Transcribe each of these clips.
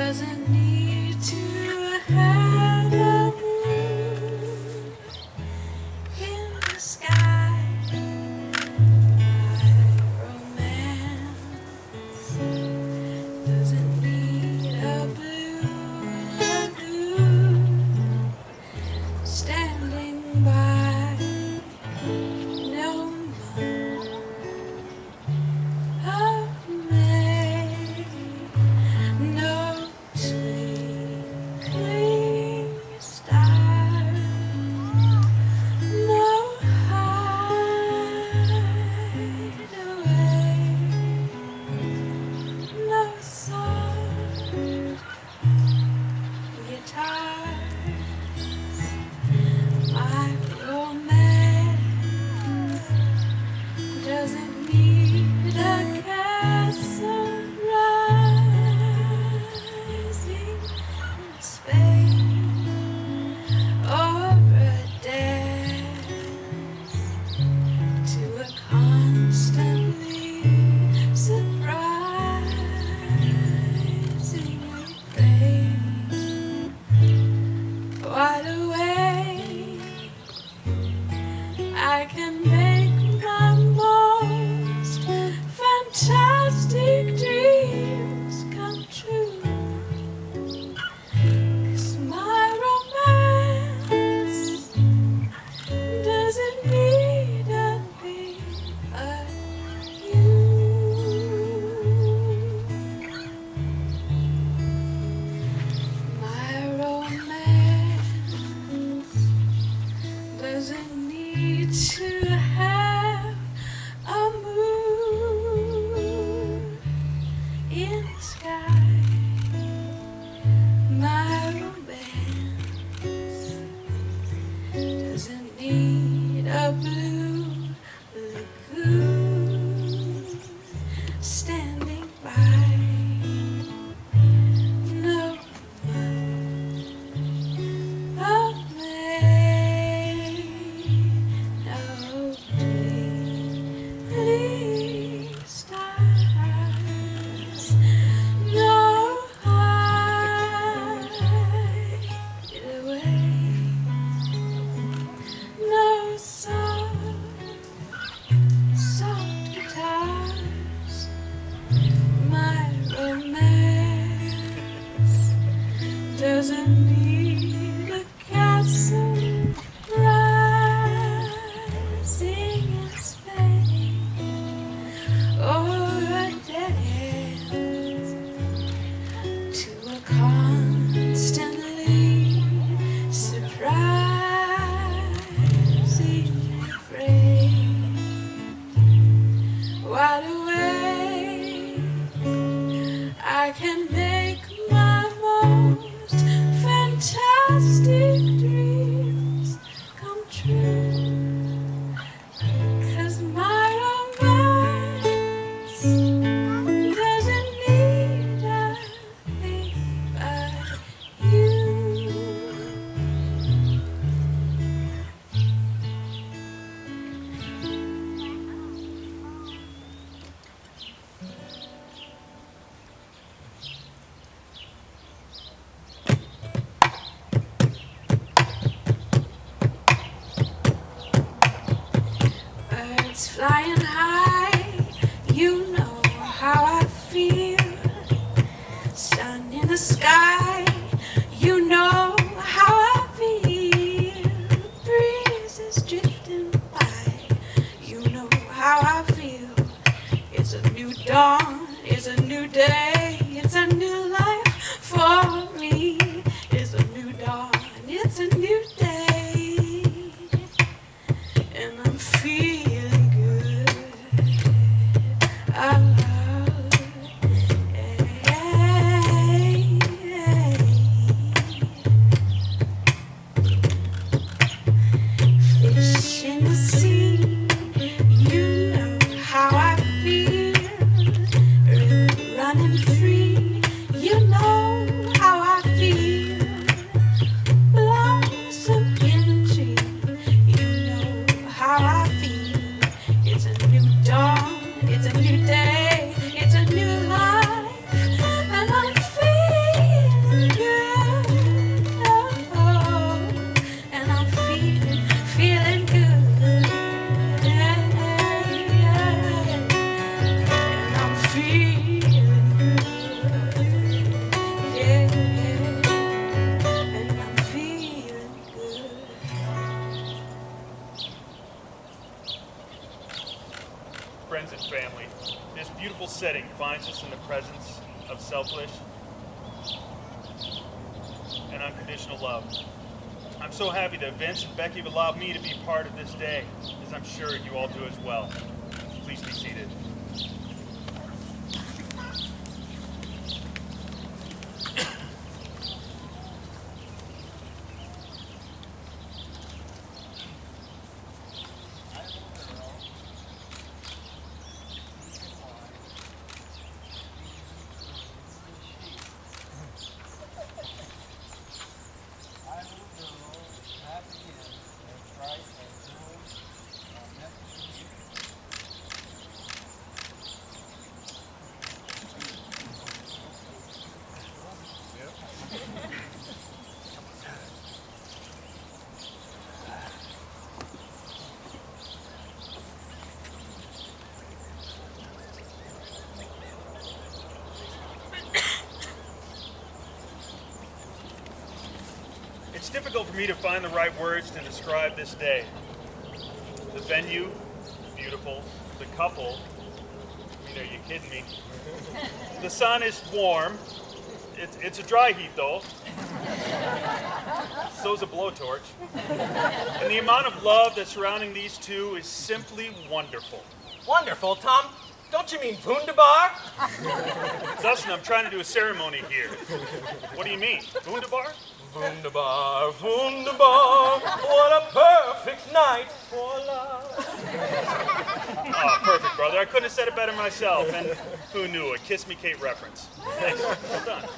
doesn't need to have a moon in the sky. My romance doesn't need a blue lagoon standing by. No moon of May, no twinkling star, no hideaway, no soft guitars. My romance doesn't need a castle rising in Spain or a dance to a constantly surprising refrain. Wide awake, I can make my most fantastic dreams come true. 'Cause my romance doesn't need a thing but you. My romance doesn't need to have a moon in the sky. My romance doesn't need a blue lagoon standing by. No month of May, no twinkling stars, no hideaway, no soft guitars. My romance doesn't need a castle rising in Spain or a dance to a constantly surprising refrain. Wide awake, I can make my most fantastic dreams come true. 'Cause my romance doesn't need a thing but you. Birds flying high, you know how I feel. Sun in the sky, you know how I feel. Breezes drifting by, you know how I feel. It's a new dawn, it's a new day, it's a new life for me. It's a new dawn, it's a new day, and I'm feeling good. I love, fish in the sea, you know how I feel. River running free, you presence of selfless and unconditional love. I'm so happy that Vince and Becky have allowed me to be part of this day, as I'm sure you all do as well. Please be seated. It's difficult for me to find the right words to describe this day. The venue, beautiful. The couple, I mean, are you kidding me? The sun is warm. It's a dry heat though. So's a blowtorch. And the amount of love that's surrounding these two is simply wonderful. Wonderful, Tom. Don't you mean wunderbar? Dustin, I'm trying to do a ceremony here. What do you mean? Wunderbar? Wunderbar, wunderbar, what a perfect night for love. Oh, perfect, brother. I couldn't have said it better myself. And who knew? A Kiss Me Kate reference. Thanks. Well done.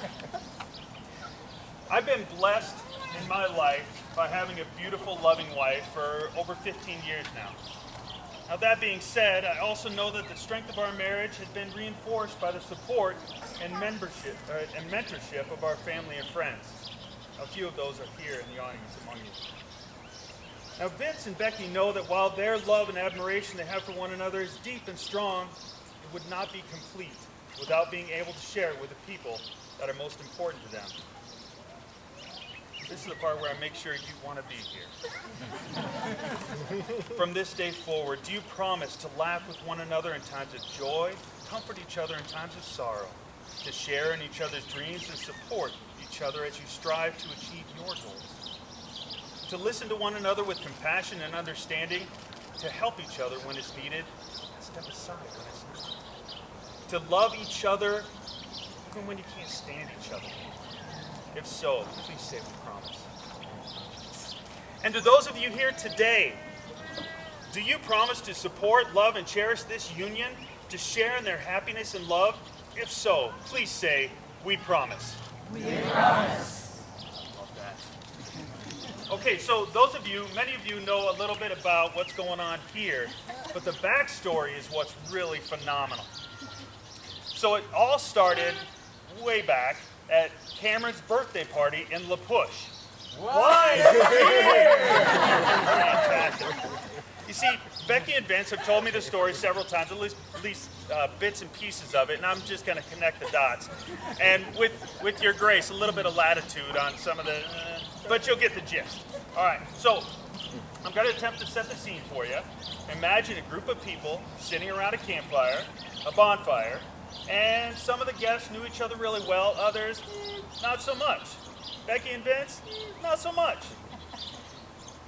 I've been blessed in my life by having a beautiful, loving wife for over 15 years now. Now, that being said, I also know that the strength of our marriage has been reinforced by the support and mentorship of our family and friends. A few of those are here in the audience among you. Now, Vince and Becky know that while their love and admiration they have for one another is deep and strong, it would not be complete without being able to share it with the people that are most important to them. This is the part where I make sure you want to be here. From this day forward, do you promise to laugh with one another in times of joy, comfort each other in times of sorrow, to share in each other's dreams and support each other as you strive to achieve your goals, to listen to one another with compassion and understanding, to help each other when it's needed, and step aside when it's not, to love each other even when you can't stand each other? If so, please say we promise. And to those of you here today, do you promise to support, love, and cherish this union, to share in their happiness and love? If so, please say, we promise. We promise. Love that. Okay, so those of you, many of you know a little bit about what's going on here, but the backstory is what's really phenomenal. So it all started way back at Cameron's birthday party in La Push. Why? Fantastic. You see, Becky and Vince have told me the story several times, at least bits and pieces of it, and I'm just going to connect the dots. And with your grace, a little bit of latitude on some of the, but you'll get the gist. All right, so I'm going to attempt to set the scene for you. Imagine a group of people sitting around a campfire, a bonfire, and some of the guests knew each other really well, others, not so much. Becky and Vince, not so much.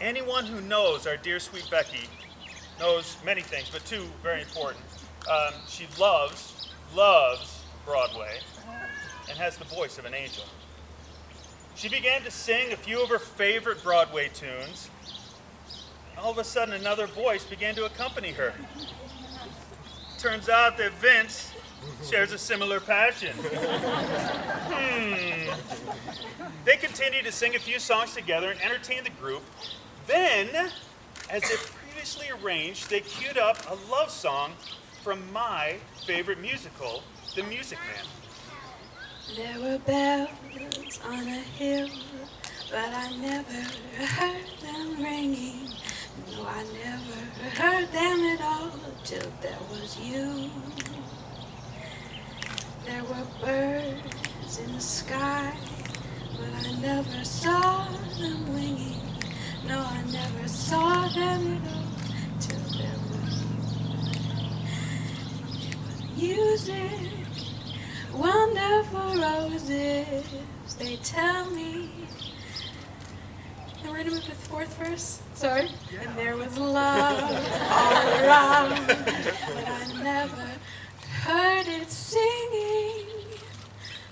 Anyone who knows our dear sweet Becky knows many things, but two very important. She loves Broadway and has the voice of an angel. She began to sing a few of her favorite Broadway tunes. All of a sudden, another voice began to accompany her. Turns out that Vince shares a similar passion. They continued to sing a few songs together and entertain the group. Then, as if previously arranged, they queued up a love song from my favorite musical, The Music Man. There were bells on a hill, but I never heard them ringing. No, I never heard them at all till there was you. There were birds in the sky, but I never saw them winging. No, I never saw them at all till there was you. It was music for roses, they tell me. And we're gonna move to the fourth verse. Sorry. And there was love all around, but I never heard it singing.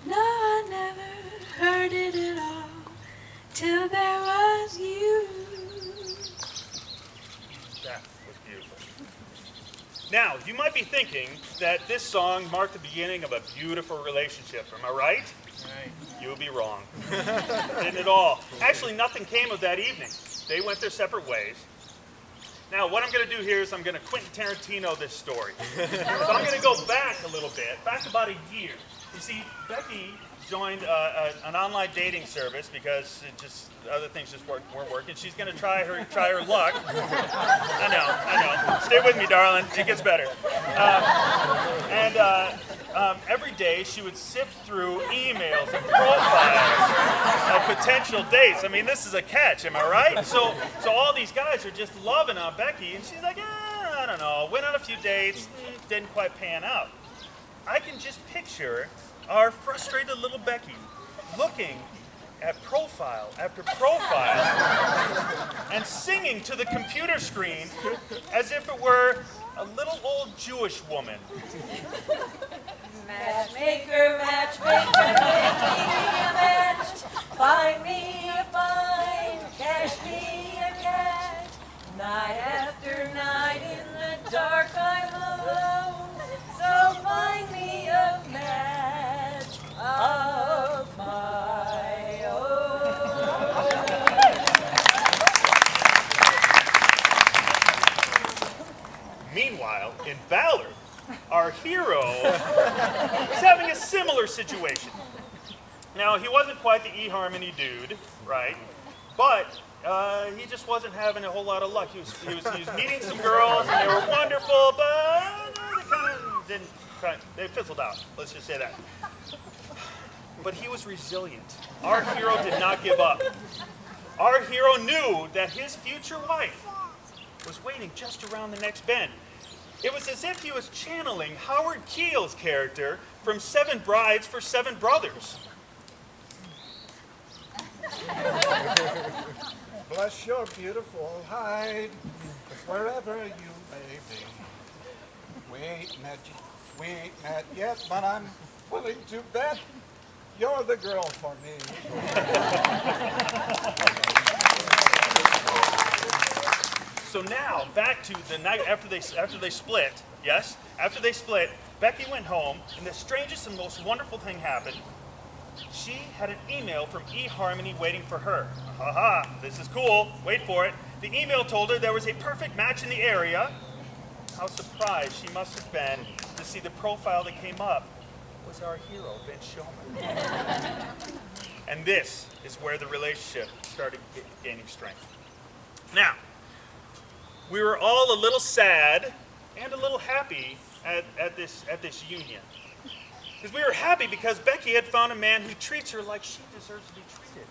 No, I never heard it at all till there was you. That was beautiful. Now, you might be thinking that this song marked the beginning of a beautiful relationship. Am I right? Right. You would be wrong. Didn't at all. Actually, nothing came of that evening. They went their separate ways. Now, what I'm going to do here is I'm going to Quentin Tarantino this story. So I'm going to go back a little bit, back about a year. You see, Becky joined an online dating service because other things just weren't working. She's going to try her luck. I know. Stay with me, darling. It gets better. Every day she would sift through emails and profiles of potential dates. I mean, this is a catch, am I right? So all these guys are just loving on Becky, and she's like, I don't know. Went on a few dates, didn't quite pan out. I can just picture our frustrated little Becky looking at profile after profile and singing to the computer screen as if it were a little old Jewish woman. Matchmaker, matchmaker, make me a match. Find me a find, cash me a cash. Night after night in the dark I'm alone. So find me a match of my own. Meanwhile, in Ballard, our hero is having a similar situation. Now, he wasn't quite the eHarmony dude, right? But he just wasn't having a whole lot of luck. He was meeting some girls, and they were wonderful, but they fizzled out. Let's just say that. But he was resilient. Our hero did not give up. Our hero knew that his future wife was waiting just around the next bend. It was as if he was channeling Howard Keel's character from Seven Brides for Seven Brothers. Bless your beautiful hide, wherever you may be. We ain't met yet, but I'm willing to bet you're the girl for me. So now, back to the night after they split, yes? After they split, Becky went home, and the strangest and most wonderful thing happened. She had an email from eHarmony waiting for her. Haha, this is cool. Wait for it. The email told her there was a perfect match in the area. How surprised she must have been to see the profile that came up was our hero, Vince Showman. And this is where the relationship started gaining strength. Now, we were all a little sad and a little happy at this union. Because we were happy because Becky had found a man who treats her like she deserves to be treated.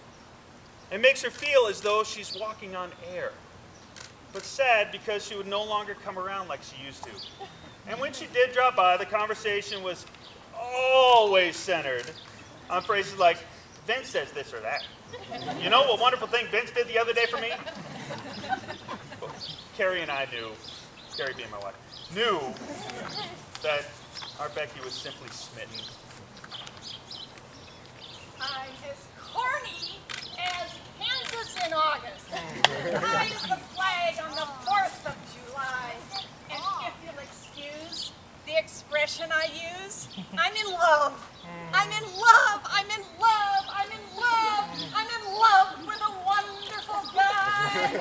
And makes her feel as though she's walking on air. But sad because she would no longer come around like she used to. And when she did drop by, the conversation was always centered on phrases like, Vince says this or that. You know what wonderful thing Vince did the other day for me? Carrie and I knew, Carrie being my wife, knew that our Becky was simply smitten. I'm as corny as Kansas in August. Flies the flag on the 4th of July. And if you'll excuse the expression I use, I'm in love. I'm in love. I'm in love. I'm in love. I'm in love with a wonderful guy.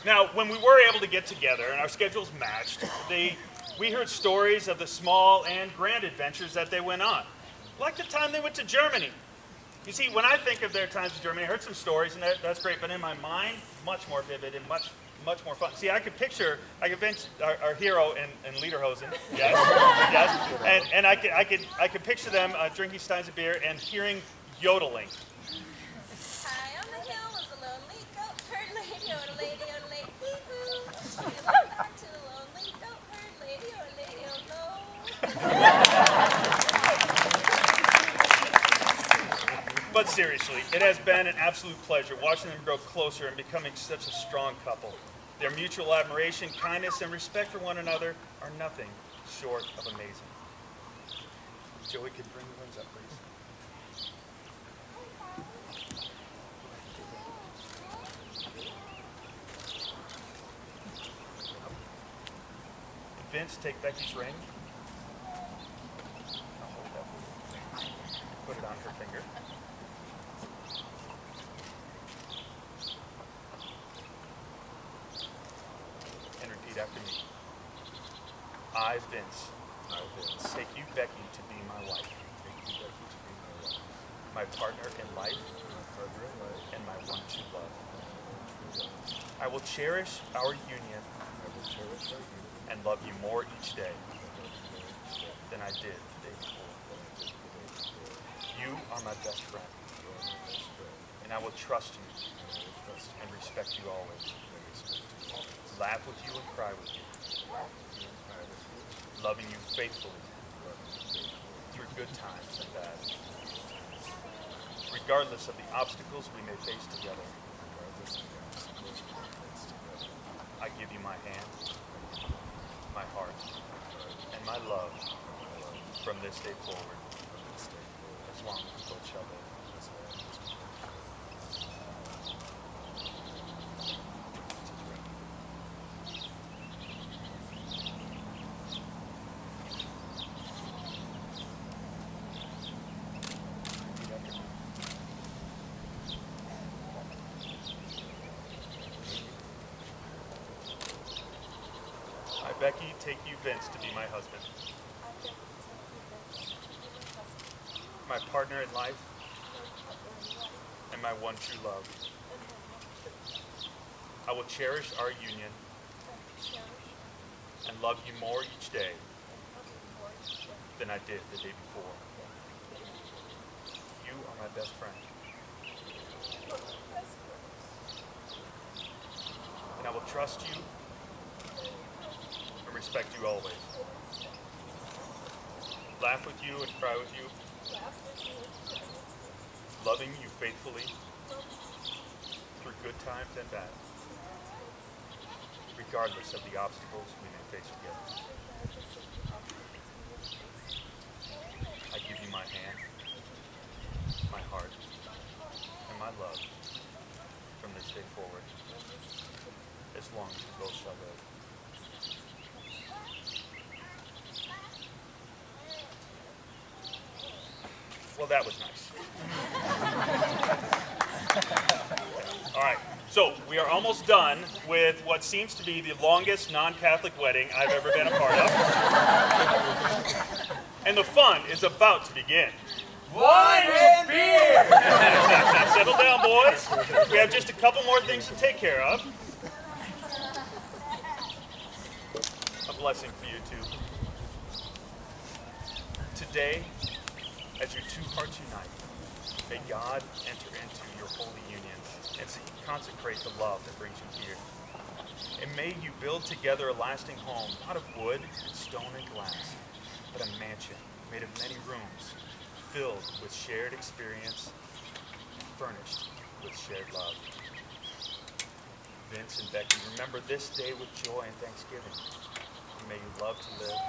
Now, when we were able to get together and our schedules matched, we heard stories of the small and grand adventures that they went on. Like the time they went to Germany. You see, when I think of their times in Germany, I heard some stories, and that's great, but in my mind, much more vivid and much more fun. See, I could picture our hero in Lederhosen, yes, and I could picture them drinking steins of beer and hearing yodeling. High on the hill was a lonely goat herd, yodelay, hee-hoo. She went back to the lone seriously, it has been an absolute pleasure watching them grow closer and becoming such a strong couple. Their mutual admiration, kindness, and respect for one another are nothing short of amazing. Joey, could you bring the ones up, please? Vince, take Becky's ring. I'll hold that for you. Put it on her finger. And repeat after me. I, Vince, take you, Becky, to be my wife. My partner in life. And my one true love. I will cherish our union. And love you more each day than I did the day before. You are my best friend, and I will trust you and respect you always. Laugh with you and cry with you, loving you faithfully through good times and bad, regardless of the obstacles we may face together. I give you my hand, my heart, and my love from this day forward, as long as we both shall live. I, Becky, take you, Vince, to be my husband. My partner in life, and my one true love. I will cherish our union and love you more each day than I did the day before. You are my best friend. And I will trust you and respect you always. Laugh with you and cry with you. Loving you faithfully through good times and bad, regardless of the obstacles we may face together. I give you my hand, my heart, and my love from this day forward, as long as we both shall live. Well, that was nice. All right, so we are almost done with what seems to be the longest non-Catholic wedding I've ever been a part of. And the fun is about to begin. Wine and beer! Now, settle down, boys. We have just a couple more things to take care of. A blessing for you two. Today, as your two hearts unite, may God enter into your holy union and consecrate the love that brings you here. And may you build together a lasting home, not of wood and stone and glass, but a mansion made of many rooms, filled with shared experience, furnished with shared love. Vince and Becky, remember this day with joy and thanksgiving. And may you love to live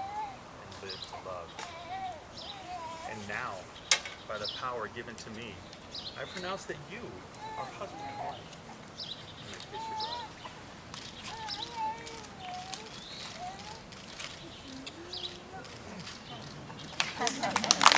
and live to love. And now, by the power given to me, I pronounce that you are husband and wife. And I kiss your bride.